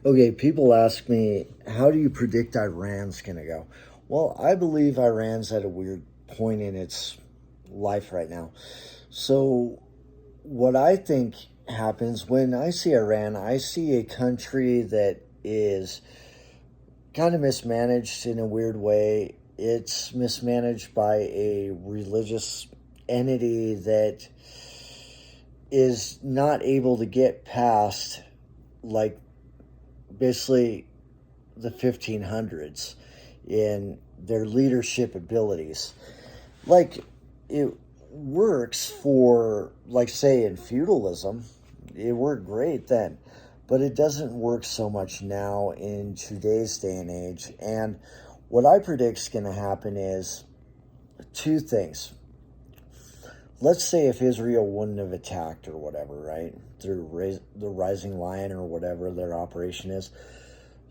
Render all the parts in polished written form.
Okay, people ask me, how do you predict Iran's going to go? Well, I believe Iran's at a weird point in its life right now. So, what I think happens when I see Iran, I see a country that is kind of mismanaged in a weird way. It's mismanaged by a religious entity that is not able to get past, like, basically the 1500s in their leadership abilities. Like, it works for, like, say, in feudalism, it worked great then, but it doesn't work so much now in today's day and age. And what I predict is going to happen is two things. Let's say if Israel wouldn't have attacked or whatever, right? Through the Rising Lion or whatever their operation is.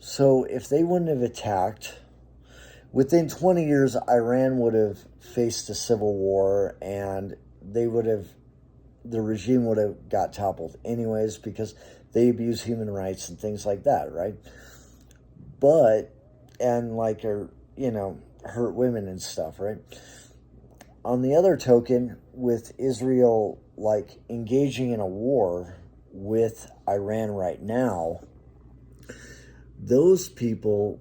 So if they wouldn't have attacked, within 20 years, Iran would have faced a civil war, and the regime would have got toppled anyways because they abuse human rights and things like that, right? But, and like, hurt women and stuff, right? On the other token, with Israel, like, engaging in a war with Iran right now, those people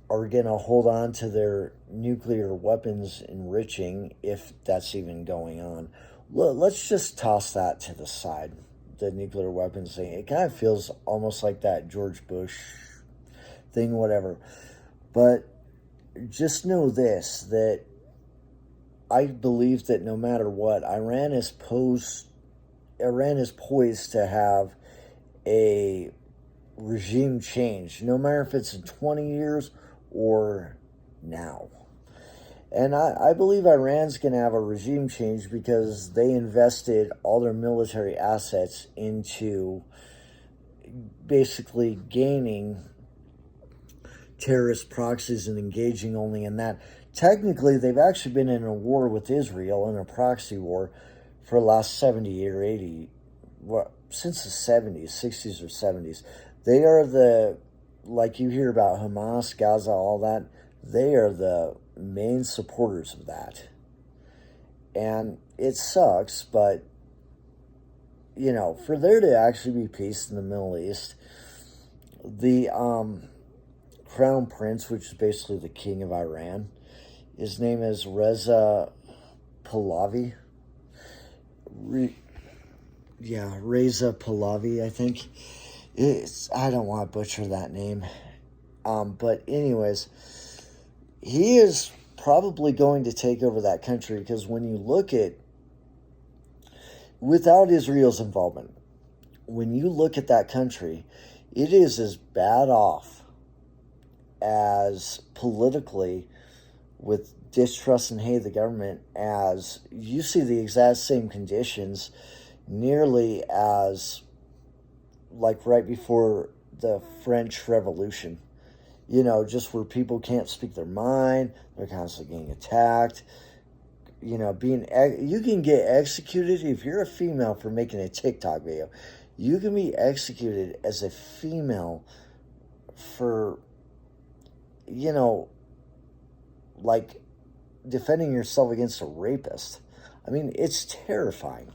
are going to hold on to their nuclear weapons enriching, if that's even going on. Let's just toss that to the side, the nuclear weapons thing. It kind of feels almost like that George Bush thing, whatever. But just know this, that I believe that no matter what, Iran is poised to have a regime change, no matter if it's in 20 years or now. And I believe Iran's going to have a regime change because they invested all their military assets into basically gaining terrorist proxies and engaging only in that. Technically, they've actually been in a war with Israel, in a proxy war, for the last 70 or 80, well, since the 70s, 60s or 70s. They are like you hear about Hamas, Gaza, all that, they are the main supporters of that. And it sucks, but, for there to actually be peace in the Middle East, the Crown Prince, which is basically the king of Iran, his name is Reza Pahlavi. Reza Pahlavi, I think. I don't want to butcher that name. But anyways, he is probably going to take over that country because when you look at, without Israel's involvement, when you look at that country, it is as bad off as politically with distrust and hate of the government as you see the exact same conditions nearly as like right before the French Revolution. Just where people can't speak their mind, they're constantly getting attacked. You can get executed if you're a female for making a TikTok video. You can be executed as a female for, like defending yourself against a rapist. I mean, it's terrifying.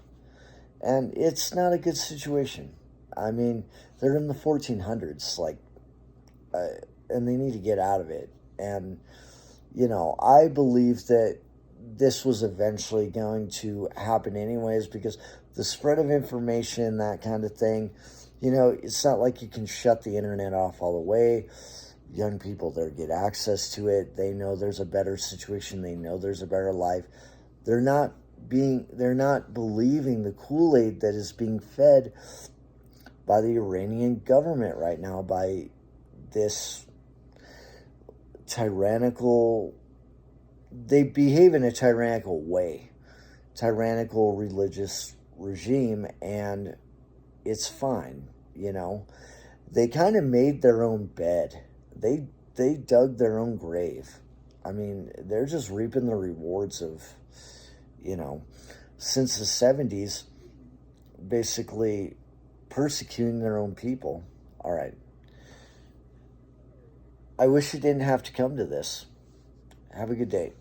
And it's not a good situation. I mean, they're in the 1400s, and they need to get out of it. And, I believe that this was eventually going to happen anyways because the spread of information, that kind of thing, it's not like you can shut the internet off all the way. Young people there get access to it. They know there's a better situation. They know there's a better life. They're not believing the Kool-Aid that is being fed by the Iranian government right now, by this they behave in a tyrannical way, tyrannical religious regime, and it's fine, They kind of made their own bed. They dug their own grave. I mean, they're just reaping the rewards of, since the 70s, basically persecuting their own people. All right. I wish it didn't have to come to this. Have a good day.